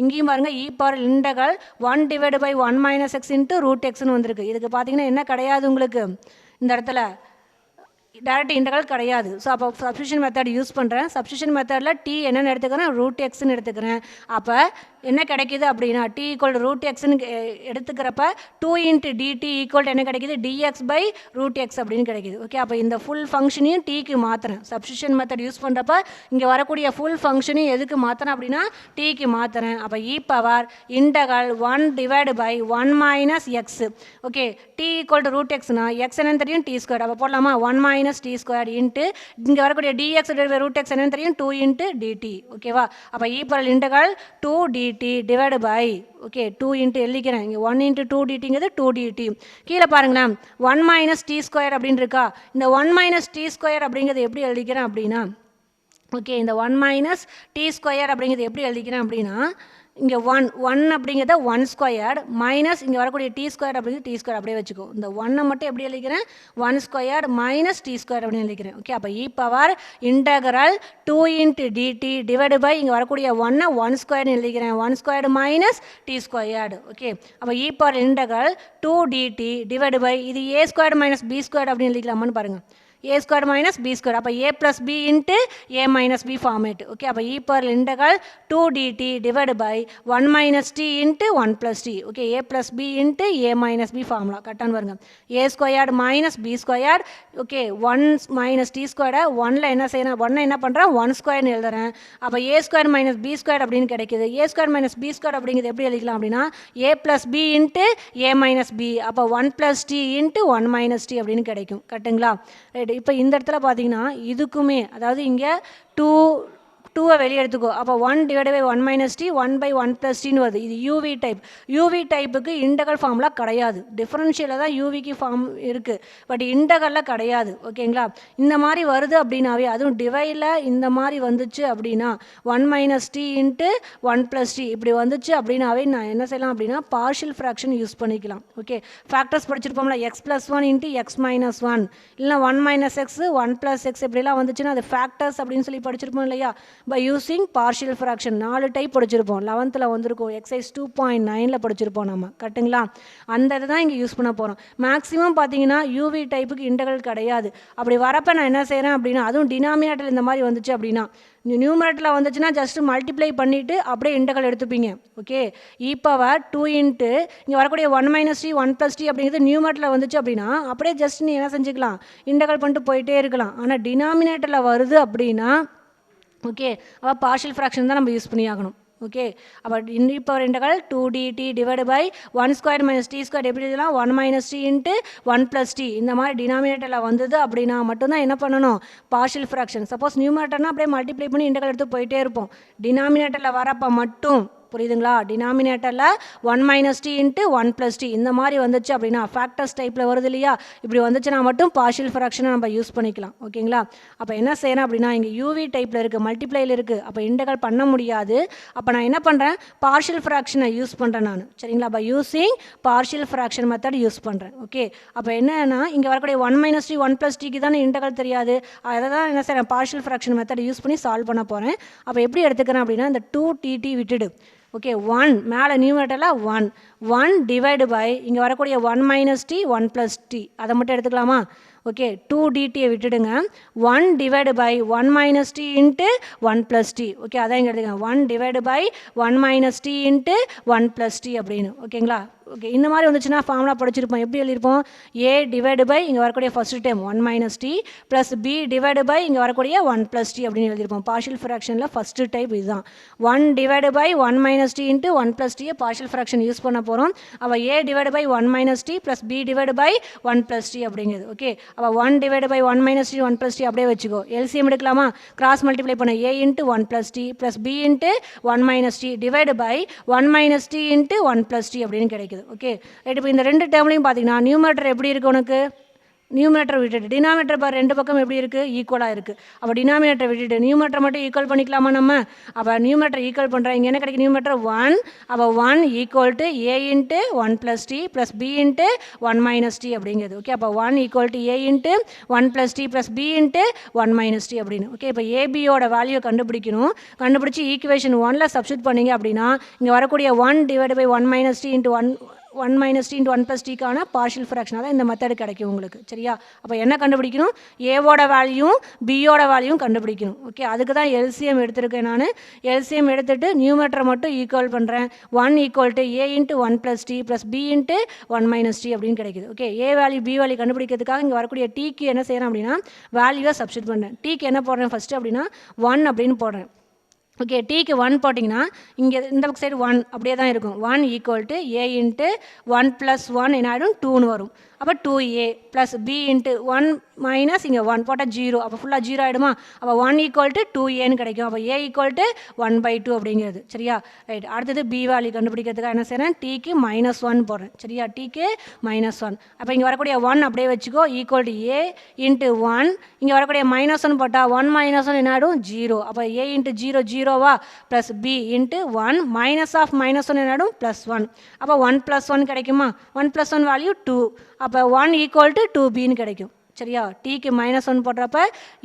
இங்கேயும் பாருங்கள் e power integral 1 divide by 1 minus x into root எக்ஸ்ன்னு வந்திருக்கு. இதுக்கு பார்த்தீங்கன்னா என்ன கிடையாது உங்களுக்கு இந்த இடத்துல டைரக்ட் இன்டகரல் கிடையாது. ஸோ அப்போ சப்ஸ்டியூஷன் மெத்தட் யூஸ் பண்ணுறேன். சப்ஸ்டியூஷன் மெத்தடில் டி என்னென்னு எடுத்துக்கிறேன், ரூட் எக்ஸ்ன்னு எடுத்துக்கிறேன். அப்போ என்ன கிடைக்கிது அப்படின்னா டி ஈக்குவல் ரூட் எக்ஸ்ன்னு எடுத்துக்கிறப்ப 2 இன்ட்டு டிடி ஈக்குவல் என்ன கிடைக்கிது, டிஎக்ஸ் பை ரூட் எக்ஸ் அப்படின்னு கிடைக்கிது. ஓகே, அப்போ இந்த ஃபுல் ஃபங்க்ஷனையும் டிக்கு மாற்றுறேன். சப்ஸ்டியூஷன் மெத்தட் யூஸ் பண்ணுறப்ப இங்கே வரக்கூடிய ஃபுல் ஃபங்க்ஷனையும் எதுக்கு மாற்றுறேன் அப்படின்னா டிக்கு மாற்றுறேன். அப்போ e power integral 1 divide by 1 minus x. Okay, t equal to root எக்ஸ்னா எக்ஸ் என்னன்னு தெரியும், டி ஸ்கொயர். அப்போ போடலாமா, 1 மைனஸ் டி ஸ்கொயர் இன்ட்டு இங்கே வரக்கூடிய டிஎக்ஸ் ரூட் எக்ஸ் என்னன்னு தெரியும், 2 இன்ட்டு டிடி. ஓகேவா, அப்போ e power integral 2 dt divide by okay 2 into எழுதிக்கிறேன். இங்கே 1 இன்ட்டு 2 டிடிங்கிறது 2 டிடி. கீழே பாருங்களேன் 1 மைனஸ் டி ஸ்கொயர் அப்படின்னு இருக்கா. இந்த 1 மைனஸ் டி ஸ்கொயர் அப்படிங்கிறது எப்படி எழுதிக்கிறேன் அப்படின்னா ஓகே, இந்த 1 மைனஸ் டி ஸ்கொயர் அப்படிங்கிறது எப்படி எழுதிக்கிறேன் அப்படின்னா இங்கே 1 அப்படிங்கிறத 1 ஸ்கொயர்டு மைனஸ் இங்கே வரக்கூடிய டி ஸ்கொயர் அப்படிங்கிறது டி ஸ்கொயர் அப்படியே வச்சுக்கோ. இந்த 1 மட்டும் எப்படி எழுதிக்கிறேன், 1 ஸ்கொயர்டு மைனஸ் டி ஸ்கொயர் அப்படின்னு எழுதிக்கிறேன். ஓகே, அப்போ e power integral 2 into dt divide by இங்கே வரக்கூடிய 1 ஸ்கொயர்னு எழுதிக்கிறேன், 1 squared minus t squared. Okay, அப்போ e power integral 2 dt divide by இது a squared minus b squared அப்படின்னு எழுதிக்கலாமான்னு பாருங்கள். a square minus b square. அப்போ a plus b into a minus b format. Okay, அப்போ e power integral 2 dt divided by 1 minus t into 1 plus t. Okay, a plus b into a minus b formula. கட்டான் வருங்க. a squared minus b squared. Okay, 1 minus t squared. 1ல என்ன செய்யணும், 1 என்ன பண்ணுறேன் 1 ஸ்கொயர்னு எழுதுறேன். அப்போ a squared minus b squared அப்படின்னு கிடைக்குது. a squared minus b squared அப்படிங்கிறது எப்படி எழுதிக்கலாம் அப்படின்னா a plus b into a minus b. அப்போ 1 plus t into 1 minus t அப்படின்னு கிடைக்கும். கட்டுங்களா? ரைட். இப்போ இந்த இடத்துல பார்த்தீங்கன்னா இதுக்குமே அதாவது இங்கே 2 வெளியே எடுத்துக்கோ. அப்போ 1 divide by 1 minus t 1 by 1 plus டின்னு வருது. இது யூவி டைப். யூவி டைப்புக்கு இன்டகல் ஃபார்ம்லாம் கிடையாது. டிஃபரன்ஷியலில் தான் யூவிக்கு ஃபார்ம் இருக்குது, பட் இன்டகலில் கிடையாது. ஓகேங்களா? இந்த மாதிரி வருது அப்படின்னாவே அதுவும் டிவைடில் இந்த மாதிரி வந்துச்சு அப்படின்னா 1 minus t into 1 plus t இப்படி வந்துச்சு அப்படின்னாவே நான் என்ன செய்யலாம் அப்படின்னா பார்ஷியல் ஃப்ராக்ஷன் யூஸ் பண்ணிக்கலாம். ஓகே, ஃபேக்டர்ஸ் படிச்சிருப்போம்ல x plus 1 into x minus 1 இல்லைனா 1 மைனஸ் எக்ஸ் 1 ப்ளஸ் எக்ஸ் இப்படிலாம் வந்துச்சுன்னா அது ஃபேக்டர்ஸ் அப்படின்னு சொல்லி படிச்சிருப்போம் இல்லையா? by using partial fraction 4 type படிச்சிருப்போம். 11th வந்திருக்கும். எக்ஸைஸ் 2.9ல படிச்சிருப்போம் நம்ம. கட்டுங்களா? அந்த இதை தான் இங்கே யூஸ் பண்ண போகிறோம். மேக்ஸிமம் பார்த்தீங்கன்னா யூவி டைப்புக்கு இன்டகல் கிடையாது. அப்படி வரப்போ நான் என்ன செய்கிறேன் அப்படின்னா அதுவும் டினாமினேட்டர் இந்த மாதிரி வந்துச்சு அப்படின்னா நியூமரேட்டரில் வந்துச்சுன்னா ஜஸ்ட் மல்டிப்ளை பண்ணிவிட்டு அப்படியே integral எடுத்துப்பீங்க. Okay, e power 2 into இங்கே வரக்கூடிய 1 மைனஸ் டி 1 ப்ளஸ் டி அப்படிங்கிறது நியூமரேட்டரில் வந்துச்சு அப்படின்னா அப்படியே ஜஸ்ட் நீ என்ன செஞ்சுக்கலாம் இன்டகல் பண்ணிட்டு போயிட்டே இருக்கலாம். ஆனால் டினாமினேட்டரில் வருது அப்படின்னா ஓகே அப்போ பார்ஷியல் ஃப்ராக்ஷன் தான் நம்ம யூஸ் பண்ணி ஆகணும். ஓகே, அப்போ e power integral 2 dt divide by 1 square minus t square எப்படி எழுதலாம் 1 minus t into 1 plus t இந்த மாதிரி டினாமினேட்டரில் வந்தது அப்படின்னா மட்டும்தான் என்ன பண்ணணும் பார்ஷியல் ஃப்ராக்ஷன். சப்போஸ் நியூமரேட்டர்னா அப்படியே மல்டிப்ளை பண்ணி இன்டகரல் எடுத்து போயிட்டே இருப்போம். டினாமினேட்டரில் வரப்போ மட்டும் புரியுதுங்களா? டினாமினேட்டரில் 1 minus t into 1 plus t இந்த மாதிரி வந்துச்சு அப்படின்னா ஃபேக்டர்ஸ் டைப்பில் வருது இல்லையா? இப்படி வந்துச்சுன்னா மட்டும் பார்ஷியல் ஃப்ராக்ஷனை நம்ம யூஸ் பண்ணிக்கலாம். ஓகேங்களா? அப்போ என்ன செய்யணும் அப்படின்னா இங்கே யூவி டைப்பில் இருக்குது, மல்டிப்ளையில் இருக்குது. அப்போ இன்டகல் பண்ண முடியாது. அப்போ நான் என்ன பண்ணுறேன் பார்ஷியல் ஃப்ராக்ஷனை யூஸ் பண்ணுறேன் நான். சரிங்களா? அப்போ using partial fraction method use பண்ணுறேன். ஓகே, அப்போ என்னன்னா இங்கே வரக்கூடிய 1 மைனஸ் டி 1 ப்ளஸ் டிக்கு தானே இன்டகல் தெரியாது. அதை தான் என்ன செய்கிறேன் பார்ஷியல் ஃப்ராக்ஷன் மெத்தட் யூஸ் பண்ணி சால்வ் பண்ண போகிறேன். அப்போ எப்படி எடுத்துக்கிறேன் அப்படின்னா இந்த 2 dt விட்டுடு. ஓகே, 1 மேலே நியூமரேட்டரில் 1 டிவைடு பை இங்கே வரக்கூடிய 1 மைனஸ் டி 1 ப்ளஸ் டி அதை மட்டும் எடுத்துக்கலாமா? ஓகே, 2 டிடியை விட்டுடுங்க. 1 divide by 1 minus t into 1 plus t. Okay, அதான் இங்கே எடுத்துக்கங்க 1 divide by 1 minus t into 1 plus t அப்படின்னு. ஓகேங்களா? ஓகே, இந்த மாதிரி வந்துச்சுன்னா ஃபார்முலா படிச்சிருப்போம். எப்படி எழுதியிருப்போம் ஏ டிவைடு பை இங்கே வரக்கூடிய first time 1 minus t plus b divide by இங்கே வரக்கூடிய 1 ப்ளஸ் டி அப்படின்னு எழுதியிருப்போம். பார்ஷியல் ஃப்ராக்ஷனில் ஃபஸ்ட்டு டைப் இதுதான். 1 divide by 1 minus t into 1 plus டியை பார்ஷியல் ஃப்ராக்ஷன் யூஸ் பண்ண போகிறோம். அப்போ a divide by 1 minus t plus b divide by 1 plus t அப்படிங்கிறது. ஓகே, அப்போ 1 divide by 1 minus t 1 plus t அப்படியே வச்சுக்கோ. எல்சிஎம் எடுக்கலாமா? கிராஸ் மல்டிப்ளை பண்ண a into 1 plus t plus B into 1 minus t divide by 1 minus t into 1 plus t அப்படின்னு கிடைக்குது. Okay, right. இப்போ இந்த ரெண்டு டேர்ம்லையும் பார்த்தீங்கன்னா நியூமரேட்டர் எப்படி இருக்குது உனக்கு? நியூமரேட்டர் விட்டுட்டு டினாமினேட்டர் பார் ரெண்டு பக்கம் எப்படி இருக்குது ஈக்குவலாக இருக்குது. அப்போ டினாமினேட்டர் விட்டுட்டு நியூமரேட்டர் மட்டும் ஈக்குவல் பண்ணிக்கலாமா நம்ம? அப்போ நியூமரேட்டர் ஈக்குவல் பண்ணுறேன். இங்கே என்ன கிடைக்கும் நியூமரேட்டர் 1. அப்போ 1 equal to A into 1 plus t plus B into 1 minus t அப்படிங்கிறது. ஓகே, அப்போ 1 equal to A into 1 plus t plus B into 1 minus t அப்படின்னு. ஓகே, இப்போ ஏபியோட வேல்யூ கண்டுபிடிக்கணும். கண்டுபிடிச்சி ஈக்குவேஷன் 1ல் சப்ஸ்டியூட் பண்ணிங்க அப்படின்னா இங்கே வரக்கூடிய 1 divide by 1 minus t into 1 minus t into 1 plus டிக்கான பார்ஷியல் ஃப்ராக்ஷனாக தான் இந்த மெத்தடு கிடைக்கும் உங்களுக்கு. சரியா? அப்போ என்ன கண்டுபிடிக்கணும்? ஏவோட வேல்யூவும் பியோட வேல்யூவும் கண்டுபிடிக்கணும். ஓகே, அதுக்கு தான் எல்சிஎம் எடுத்திருக்கேன் நான். எல்சிஎம் எடுத்துகிட்டு நியூமேட்டரை மட்டும் ஈக்குவல் பண்ணுறேன். 1 equal to A into 1 plus t plus B into 1 minus t அப்படின்னு கிடைக்குது. Okay, A value B value கண்டுபிடிக்கிறதுக்காக இங்கே வரக்கூடிய டீக்கு என்ன செய்கிறேன் அப்படின்னா வேல்யூவை சப்ஸ்டிட் பண்ணுறேன். டீக்கு என்ன போடுறேன் ஃபஸ்ட்டு அப்படின்னா 1 அப்படின்னு போடுறேன். ஓகே, டீக்கு 1 போட்டிங்கன்னா இங்கே இந்த சைடு 1 அப்படியே தான் இருக்கும். 1 equal to A into 1 plus 1 என்ன ஆகிடும் 2ன்னு வரும். அப்போ 2a plus B into 1 minus இங்கே 1 போட்டால் 0, அப்போ ஃபுல்லாக 0 ஆகிடுமா? அப்போ 1 ஈக்குவல் டு 2aன்னு கிடைக்கும். அப்போ a ஈக்குவல் டு 1/2 அப்படிங்கிறது. சரியா? ரைட். அடுத்தது பி வேல்யூ கண்டுபிடிக்கிறதுக்காக என்ன செய்கிறேன்? டீக்கு -1 போடுறேன். சரியா? டீக்கு -1. அப்போ இங்கே வரக்கூடிய 1 அப்படியே வச்சுக்கோ. ஈக்குவல் டு ஏ இன்ட்டு 1, இங்கே வரக்கூடிய -1 போட்டால் 1 - 1 என்ன ஆகிடும் 0. அப்போ a இன்ட்டு 0 0வா plus B into 1 minus of -1 என்ன ஆகிடும் +1. அப்போ 1 + 1 கிடைக்குமா? 1 + 1 வேல்யூ 2. அப்போ 1 ஈக்குவல் டு 2bன்னு கிடைக்கும். சரியா? டீக்கு -1 போடுறப்ப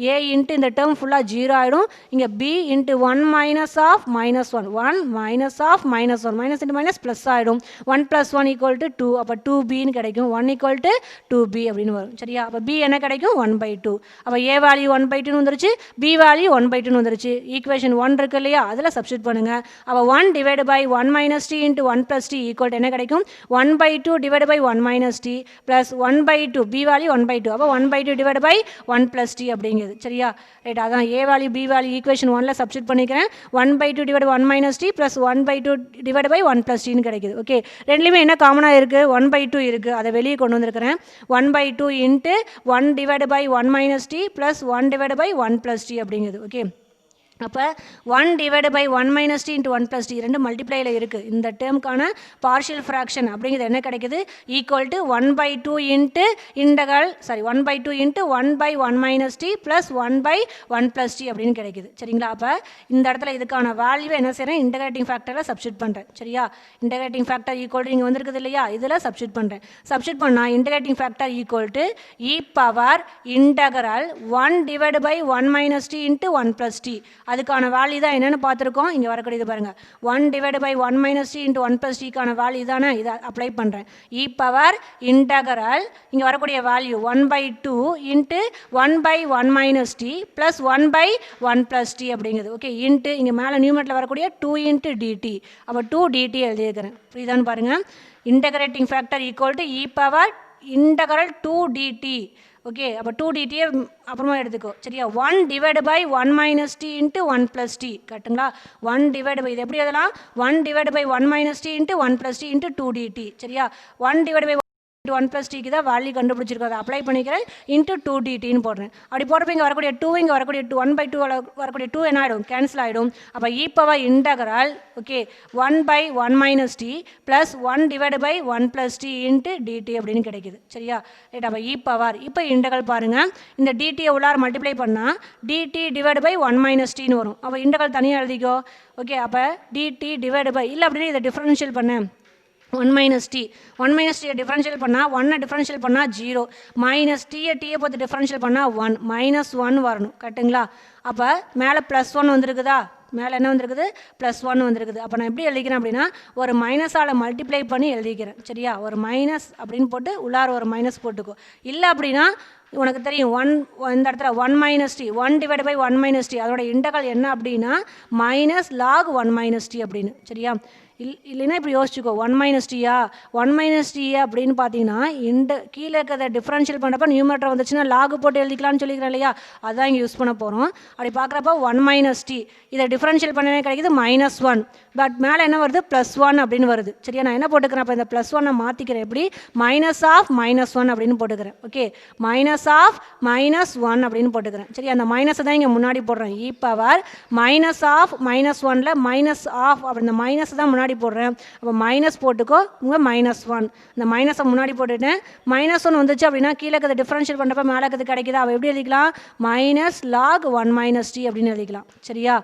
ஏ இன்ட்டு இந்த டேர்ம் ஃபுல்லாக 0 ஆகிடும். இங்கே B into 1 minus of -1 1 minus of -1 minus into minus plus ஆகிடும். 1 + 1 ஈக்குவல் டு 2. அப்போ 2bன்னு கிடைக்கும். 1 ஈக்குவல் டு 2b அப்படின்னு வரும். சரியா? அப்போ b என்ன கிடைக்கும்? 1/2. அப்போ a வேல்யூ 1/2ன்னு வந்துருச்சு, b வேல்யூ 1/2ன்னு வந்துருச்சு. ஈக்குவேஷன் 1 இருக்கு இல்லையா, அதில் சப்ஸ்டிட் பண்ணுங்கள். அப்போ 1 divide by 1 minus t into 1 plus t equal என்ன கிடைக்கும்? 1/2 divide by 1 minus t plus 1/2 b value 1/2. அப்போ 1/2 டிவைட் பை 1 ப்ளஸ் டி அப்படிங்கிறது. சரியா? ரைட். அதான் a value B value equation 1ல் சப்ஸ்டிட் பண்ணிக்கிறேன். 1/2 divide 1 minus t plus 1/2 divide by 1 plus டின்னு கிடைக்குது. ஓகே, ரெண்டுலேயுமே என்ன காமனாக இருக்குது? 1/2 இருக்குது. அதை வெளியே கொண்டு வந்திருக்கிறேன். 1/2 into 1 divide by 1 minus t plus 1 divide by 1 plus t அப்படிங்கிறது. ஓகே, அப்போ 1 divide by 1 minus t into 1 plus t ரெண்டு மல்டிப்ளையில் இருக்குது. இந்த டேர்முக்கான பார்ஷியல் ஃப்ராக்ஷன் அப்படிங்கிறது என்ன கிடைக்குது? Equal to 1/2 into integral 1/2 into 1/1 minus t plus 1/1 plus t அப்படின்னு கிடைக்குது. சரிங்களா? அப்போ இந்த இடத்துல இதுக்கான வேல்யூவை என்ன செய்கிறேன்? இன்டகிரேட்டிங் ஃபேக்டரில் சப்ஸ்டிட் பண்ணுறேன். சரியா? இன்டகிரேட்டிங் ஃபேக்டர் ஈக்குவல் டு இங்கே வந்துருக்குது இல்லையா, இதில் சப்ஸ்டிட் பண்ணுறேன். சப்ஸ்டிட் பண்ணால் integrating factor equal to e power integral 1 divide by 1 minus t into 1 plus t. அதுக்கான வேல்யூ தான் என்னென்னு பார்த்துருக்கோம். இங்கே வரக்கூடியது பாருங்கள். 1 divide by 1 minus t into 1 plus டிக்கான வேல்யூ தானே, இதை அப்ளை பண்ணுறேன். இ பவர் இன்டகரல் இங்கே வரக்கூடிய value 1/2 into 1/1 minus t plus 1/1 plus t அப்படிங்கிறது. ஓகே, இன்ட்டு இங்கே மேலே நியூமெட்டில் வரக்கூடிய 2 இன்ட்டு டிடி. அப்போ 2 டிடி எழுதியிருக்கிறேன். புரியுதான்னு பாருங்கள். Integrating factor equal to e power integral 2 dt. Okay, அப்போ 2 டிடியை அப்புறமா எடுத்துக்கோ. சரியா? 1 divide by 1 minus t into 1 plus t. கரெக்டுங்களா? 1 டிவைட் பை இது எப்படி எழுதலாம்? 1 divide by 1 minus t into 1 plus t into 2 dt. சரியா? 1 டிவைட் பை 1 ப்ளஸ் டிக்கு தான் வேல்யூ கண்டுபிடிச்சிருக்கோம். அதை அப்ளை பண்ணிக்கிறேன். இன்ட்டு 2 டிடின்னு போடுறேன். அப்படி போடுறப்ப இங்கே வரக்கூடிய 2 இங்கே வரக்கூடிய 2 1/2 வரக்கூடிய 2 என்ன ஆகிடும்? கேன்சல் ஆகிடும். அப்போ e power integral okay 1/1 minus t plus 1 divide by 1 plus t into dt அப்படின்னு கிடைக்குது. சரியா? ரைட். அப்போ இ பவர் இப்போ இன்டகரல் பாருங்கள். இந்த டிடியை உள்ளார மல்டிப்ளை பண்ணால் டிடி டிவைட் பை 1 மைனஸ் டின்னு வரும். அப்போ இன்டகரல் தனியாக எழுதிக்கோ. ஓகே, அப்போ டிடி டிவைட் பை இல்லை அப்படின்னு இதை டிஃப்ரென்ஷியல் பண்ணேன். 1 மைனஸ் டி டிஃப்ரென்ஷியல் பண்ணால் 1 டிஃப்ரென்ஷியல் பண்ணால் 0 மைனஸ் டீயை பார்த்து டிஃப்ரென்ஷியல் பண்ணால் 1 -1 வரணும். கரெக்டுங்களா? அப்போ மேலே +1 வந்துருக்குதா? மேலே என்ன வந்துருக்குது? +1 வந்துருக்குது. அப்போ நான் எப்படி எழுதிக்கிறேன் அப்படின்னா ஒரு மைனஸால் மல்டிப்ளை பண்ணி எழுதிக்கிறேன். சரியா? ஒரு மைனஸ் அப்படின்னு போட்டு உள்ளார ஒரு மைனஸ் போட்டுக்கோ. இல்லை அப்படின்னா உனக்கு தெரியும் இந்த இடத்துல 1 minus t 1 divide by 1 minus t அதோட இன்டகரல் என்ன அப்படின்னா மைனஸ் லாக் 1 மைனஸ் டி அப்படின்னு. சரியா? இல்லைன்னா இப்படி யோசிச்சுக்கோ. 1 மைனஸ் டியா 1 மைனஸ் டி அப்படின்னு பார்த்தீங்கன்னா கீழே இருக்கிறத டிஃப்ரென்ஷியல் பண்ணுறப்ப நியூமரேட்டர் வந்துச்சுன்னா லாகு போட்டு எழுதிக்கலாம்னு சொல்லிக்கிறேன் இல்லையா, அதான் இங்கே யூஸ் பண்ண போகிறோம். அப்படி பார்க்குறப்ப 1 மைனஸ் டி இதை டிஃப்ரென்ஷியல் பண்ணவே கிடைக்குது -1. பட் மேலே என்ன வருது? +1 அப்படின்னு வருது. சரியா? நான் என்ன போட்டுக்கிறேன்? அப்போ இந்த +1 மாற்றிக்கிறேன். எப்படி? -1 அப்படின்னு போட்டுக்கிறேன். ஓகே, -1 அப்படின்னு போட்டுக்கிறேன். சரி, அந்த மைனஸை தான் இங்கே முன்னாடி போடுறேன். இ பவர் -1ல் மைனஸ் ஆஃப் அப்படி இந்த மைனஸ் தான் முன்னாடி போடுறேன். அப்போ மைனஸ் போட்டுக்கோ. உங்க -1 இந்த மைனஸை முன்னாடி போட்டுட்டேன். -1 வந்துச்சு அப்படின்னா கீழே இருக்கிறத டிஃப்ரென்ஷியல் பண்ணுறப்ப மேலே இருக்கிறது கிடைக்குதா? அவள் எப்படி எழுதிக்கலாம்? -log 1 மைனஸ் டி அப்படின்னு எழுதிக்கலாம். சரியா?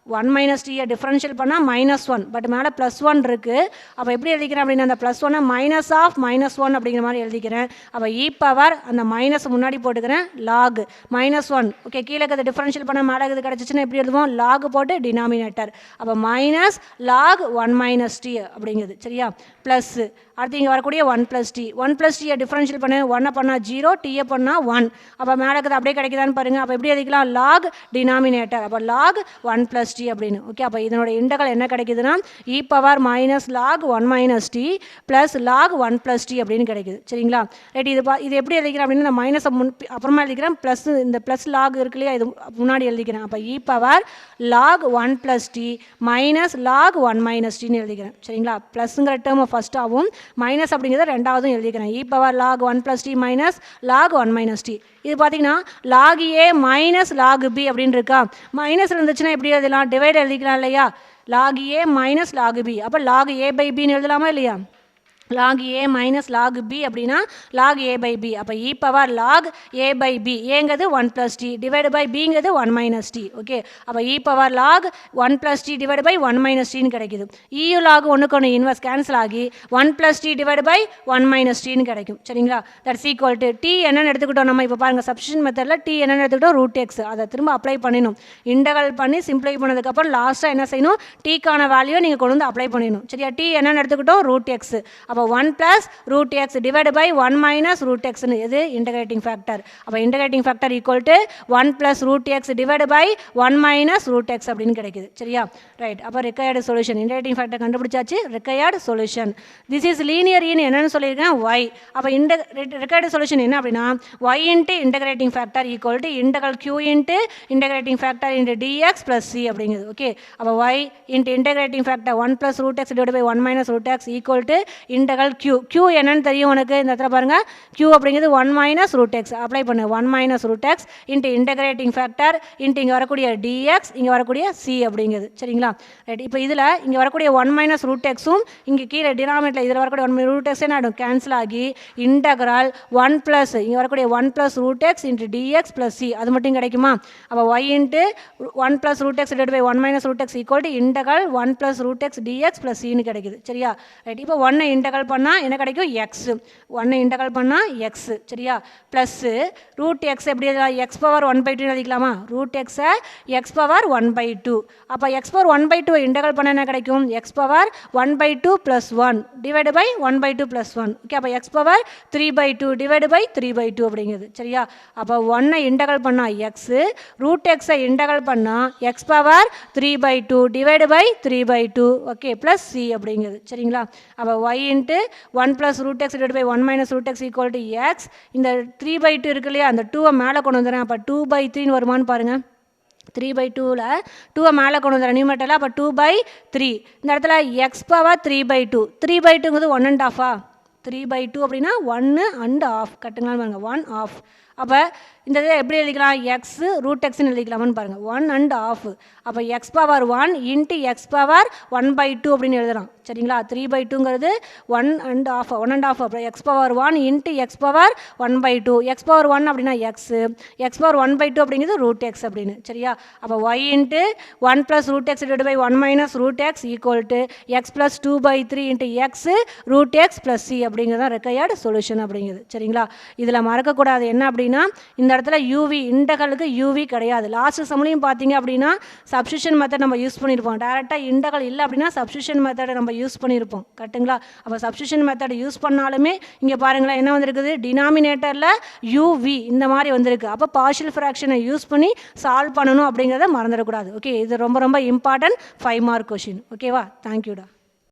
1 மைனஸ் டீயை டிஃபரன்ஷியல் பண்ணால் -1, பட் மேலே +1 இருக்குது. அப்போ எப்படி எழுதிக்கிறேன் அப்படின்னா அந்த +1 மைனஸ் ஆஃப் -1 அப்படிங்கிற மாதிரி எழுதிக்கிறேன். அப்போ இ பவர் அந்த மைனஸ் முன்னாடி போட்டுக்கிறேன், லாக் -1. ஓகே, கீழே இருக்கிறது டிஃபரன்ஷியல் பண்ணால் மேலே இருக்கிறது கிடச்சிச்சுன்னா எப்படி எழுதுவோம், லாக் போட்டு டினாமினேட்டர். அப்போ மைனஸ் லாக் 1 மைனஸ் டி அப்படிங்கிறது. சரியா, ப்ளஸ் அடுத்து இங்கே வரக்கூடிய 1 + t. 1 + t டிஃபரன்ஷியல் பண்ண 1 பண்ணால் 0, டீயை பண்ணால் 1. அப்போ மேலே இருக்கிறது அப்படியே கிடைக்குதான்னு பாருங்கள். அப்போ எப்படி எழுதிக்கலாம், லாக் டினாமினேட்டர். அப்போ லாக் 1 + t அப்படின்னு. ஓகே, அப்போ இதனோட இன்டகல் என்ன கிடைக்குதுன்னா e power minus log 1 minus t plus log 1 + t அப்படின்னு கிடைக்குது. சரிங்களா, ரைட். இது எப்படி எழுதிக்கிறேன் அப்படின்னா இந்த மைனஸை அப்புறமா எழுதிக்கிறேன், ப்ளஸ் இந்த ப்ளஸ் லாக் இருக்கு இல்லையா, இது முன்னாடி எழுதிக்கிறேன். அப்போ e power log 1 + t minus log 1 minus டின்னு எழுதிக்கிறேன். சரிங்களா, ப்ளஸ்ங்கிற டேர்மை ஃபஸ்ட்டாகவும் மைனஸ் அப்படிங்கிறத ரெண்டாவதும் எழுதிக்கிறேன். E power log 1 + t minus log 1 minus t. இது பார்த்தீங்கன்னா log a minus log b அப்படின்னு இருக்கா. மைனஸ் இருந்துச்சுன்னா எப்படி எழுதலாம், டிவைட் எழுதிக்கலாம் இல்லையா, log a minus log b. அப்போ லாக் ஏ பை பின்னு எழுதலாமா இல்லையா, log a minus log b அப்படின்னா லாக் ஏ பை பி. அப்போ e power log a by b, ஏங்கிறது 1 + t டிவைடு பை பிங்கிறது 1 மைனஸ் டி. ஓகே, அப்போ e power log 1 + t divide by 1 minus டின்னு கிடைக்குது. இயு லாக் ஒன்றுக்கு ஒன்று இன்வெர்ஸ் கேன்சல் ஆகி 1 + t டிவைடு பை 1 மைனஸ் டின்னு கிடைக்கும். சரிங்களா, தட்ஸ் ஈக்குவல் டு டி என்னென்னு எடுத்துக்கிட்டோம் நம்ம இப்போ பாருங்கள், சப்ஸ்டியூஷன் மெத்தடில் டி என்னென்னு எடுத்துக்கிட்டோம், √x. அதை திரும்ப அப்ளை பண்ணிடணும். இன்டகல் பண்ணி சிம்ப்ளை பண்ணதுக்கப்புறம் லாஸ்ட்டாக என்ன செய்யணும், டீக்கான வேல்யூ நீங்கள் கொண்டு வந்து அப்ளை பண்ணிடணும். சரியா, டி என்னென்னு எடுத்துக்கிட்டோம், √x. அப்போ 1 + √x divide by 1 minus √x. இது இன்டகிரேட்டிங் ஃபேக்டர். அப்போ integrating factor equal to 1 + √x divide by 1 minus √x அப்படின்னு கிடைக்குது. சரியா, ரைட். அப்போ ரிக்கையர்டு சொல்யூஷன், இன்டகிரேட்டிங் ஃபேக்டர் கண்டுபிடிச்சாச்சு, required solution. This is linear in என்னன்னு சொல்லியிருக்கேன், y. அப்போ ரிக்கையர்டு சொல்யூஷன் என்ன அப்படின்னா y into integrating factor equal to integral q into integrating factor into dx + c அப்படிங்கிறது. ஓகே, அப்போ y into integrating factor 1 + √x divide by 1 minus √x equal to integral q. q என்னன்னு தெரியும் உனக்கு, இந்த இடத்துல பாருங்க, q அப்படிங்கிறது 1 மைனஸ் √x. அப்ளை பண்ணு, 1 minus √x into integrating factor into இங்கே வரக்கூடிய dx, இங்கே வரக்கூடிய c அப்படிங்கிறது. சரிங்களா, ரைட். இப்போ இதில் இங்கே வரக்கூடிய 1 மைனஸ் √xும் இங்கே கீழே டினாமினேட்டில் இதில் வரக்கூடிய 1 √x என்ன ஆகிடும், கேன்சல் ஆகி இன்டகரால் 1 ப்ளஸ் இங்கே வரக்கூடிய 1 + √x இன்ட்டு dx + c அது மட்டும் கிடைக்குமா. அப்போ y into 1 + √x divide by 1 minus √x equal to integral 1 + √x dx + cன்னு கிடைக்குது. சரியா, ரைட். இப்போ 1 இன்டகல் பண்ணால் என்ன கிடைக்கும், எக்ஸ். 1 இன்டகல் பண்ணால் எக்ஸ். சரியா, ப்ளஸ் √x எப்படி எழுதலாம், x பவர் 1/2 எழுதிக்கலாமா, √x x பவர் 1/2. அப்போ x பவர் 1/2 இன்டகல் பண்ண என்ன கிடைக்கும், x power 1/2 + 1 divide by 1/2 + 1. Okay, அப்போ x பவர் 3/2 டிவைடு பை 3/2 அப்படிங்கிறது. சரியா, அப்போ 1 இன்டகல் பண்ணால் எக்ஸ், √x இன்டகல் பண்ணால் x power 3/2 divide by 3/2. Okay, plus c அப்படிங்கிறது. சரிங்களா, அப்போ y into 1 + √x divide by 1 minus √x equal to x. இந்த 3/2 இருக்கு இல்லையா, அந்த 2 மேலே கொண்டு வந்துடுறேன். அப்போ 2/3 வருமானு பாருங்கள். 3/2ல் 2 மேலே கொண்டு வந்துடுறேன் நியூமரேட்டரில். அப்போ 2/3. இந்த இடத்துல x பவர் 3/2. 3/2ங்கிறது 1½ 3/2 அப்படின்னா 1½ கட்டுங்களான்னு பாருங்கள், 1/2. அப்போ இந்த இதை எப்படி எழுதிக்கலாம், எக்ஸ் √xன்னு எழுதிக்கலாமான்னு பாருங்கள், 1½ அப்போ x power 1 into x power 1/2 அப்படின்னு எழுதலாம். சரிங்களா, 3/2ங்கிறது 1½ அப்புறம் x power 1 into x power 1/2. x power 1 அப்படின்னா x பவர் 1/2 அப்படிங்கிறது √x அப்படின்னு. சரியா, அப்போ y into 1 + √x divide by 1 minus √x equal to x + 2/3 into x √x + c அப்படிங்கிறது தான் ரிக்கையர்டு சொல்யூஷன் அப்படிங்கிறது. சரிங்களா, இதில் மறக்கக்கூடாது என்ன அப்படின்னா இந்த இடத்துல யூவி இன்டகலுக்கு யூவி கிடையாது. லாஸ்ட் சம்லையும் பார்த்தீங்க அப்படின்னா சப்ஸ்டியூஷன் மெத்தட் நம்ம யூஸ் பண்ணியிருப்போம். டேரெக்டாக இன்டகல் இல்லை அப்படின்னா சப்ஸ்டியூஷன் மெத்தடை நம்ம யூஸ் பண்ணியிருப்போம். கரெக்டுங்களா, அப்போ சப்ஸ்டியூஷன் மெத்தட் யூஸ் பண்ணாலுமே இங்கே பாருங்களேன் என்ன வந்திருக்குது, டினாமினேட்டரில் யூவி இந்த மாதிரி வந்திருக்கு. அப்போ பார்ஷியல் ஃப்ராக்ஷனை யூஸ் பண்ணி சால்வ் பண்ணணும் அப்படிங்கிறத மறந்துடக்கூடாது. ஓகே, இது ரொம்ப ரொம்ப இம்பார்ட்டன்ட் 5 மார்க் கொஷின். ஓகேவா, தேங்க்யூடா.